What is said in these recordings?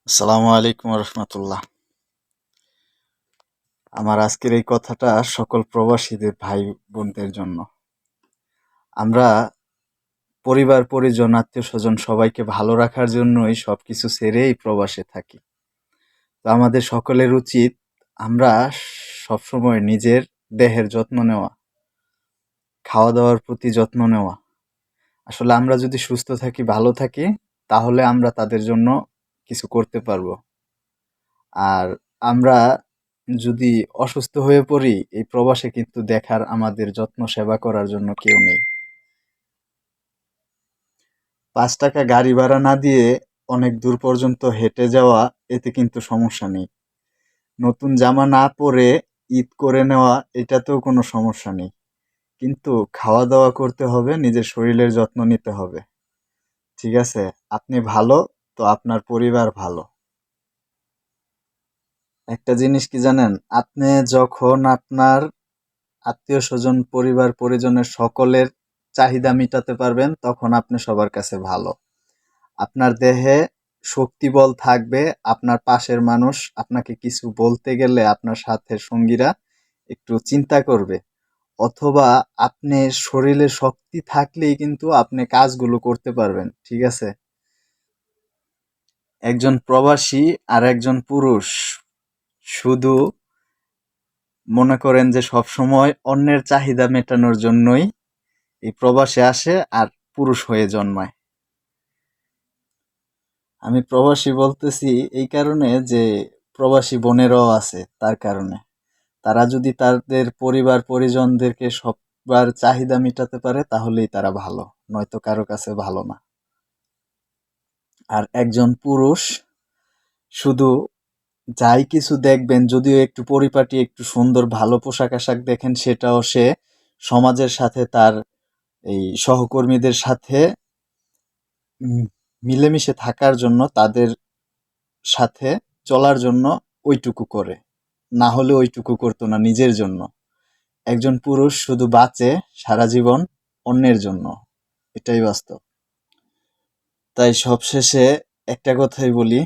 আসসালামু আলাইকুম রহমতুল্লাহ। আমার আজকের এই কথাটা সকল প্রবাসীদের ভাই বোনদের জন্য। আমরা পরিবার পরিজন আত্মীয় স্বজন সবাইকে ভালো রাখার জন্যই সবকিছু ছেড়ে এই প্রবাসে থাকি। তো আমাদের সকলের উচিত আমরা সবসময় নিজের দেহের যত্ন নেওয়া, খাওয়া দাওয়ার প্রতি যত্ন নেওয়া। আসলে আমরা যদি সুস্থ থাকি, ভালো থাকি, তাহলে আমরা তাদের জন্য কিছু করতে পারবো। আর আমরা যদি অসুস্থ হয়ে পড়ি, এই প্রবাসে কিন্তু দেখার, আমাদের যত্ন সেবা করার জন্য কেউ নেই। ৫ টাকা গাড়ি ভাড়া না দিয়ে অনেক দূর পর্যন্ত হেঁটে যাওয়া, এতে কিন্তু সমস্যা নেই। নতুন জামা না পরে ঈদ করে নেওয়া, এটাতেও কোনো সমস্যা নেই। কিন্তু খাওয়া দাওয়া করতে হবে, নিজের শরীরের যত্ন নিতে হবে। ঠিক আছে? আপনি ভালো, তো আপনার পরিবার ভালো। একটা জিনিস কি জানেন? আপনি যখন আপনার আত্মীয় স্বজন, পরিবার পরিজনের সকলের চাহিদা মিটাতে পারবেন, তখন আপনি সবার কাছে ভালো। আপনার দেহে শক্তি বল থাকবে, আপনার পাশের মানুষ আপনাকে কিছু বলতে গেলে আপনার সাথে সঙ্গীরা একটু চিন্তা করবে, অথবা আপনি শরীরে শক্তি থাকলেই কিন্তু আপনি কাজগুলো করতে পারবেন। ঠিক আছে? একজন প্রবাসী আর একজন পুরুষ শুধু মনে করেন যে সবসময় অন্যের চাহিদা মেটানোর জন্যই এই প্রবাসে আসে আর পুরুষ হয়ে জন্মায়। আমি প্রবাসী বলতেছি এই কারণে যে প্রবাসী বোনেরাও আছে, তার কারণে। তারা যদি তাদের পরিবার পরিজনদেরকে সবার চাহিদা মেটাতে পারে, তাহলেই তারা ভালো, নয়তো কারো কাছে ভালো না। আর একজন পুরুষ শুধু যাই কিছু দেখবেন, যদিও একটু পরিপাটি, একটু সুন্দর ভালো পোশাক আশাক দেখেন, সেটাও সে সমাজের সাথে, তার এই সহকর্মীদের সাথে মিলেমিশে থাকার জন্য, তাদের সাথে চলার জন্য ওইটুকু করে, না হলে ওইটুকু করতো না নিজের জন্য। একজন পুরুষ শুধু বাঁচে সারা জীবন অন্যের জন্য, এটাই বাস্তব। তাই সবশেষে একটা কথাই বলি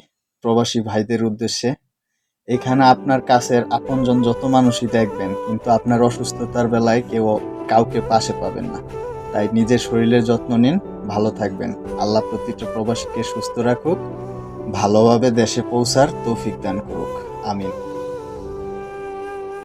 প্রবাসী ভাইদের উদ্দেশ্যে, এখানে আপনার কাছের আপনজন যত মানুষই দেখবেন, কিন্তু আপনার অসুস্থতার বেলায় কাউকে পাশে পাবেন না। তাই নিজের শরীরের যত্ন নিন, ভালো থাকবেন। আল্লাহ প্রতিটা প্রবাসীকে সুস্থ রাখুক, ভালোভাবে দেশে পৌঁছার তৌফিক দান করুক। আমিন।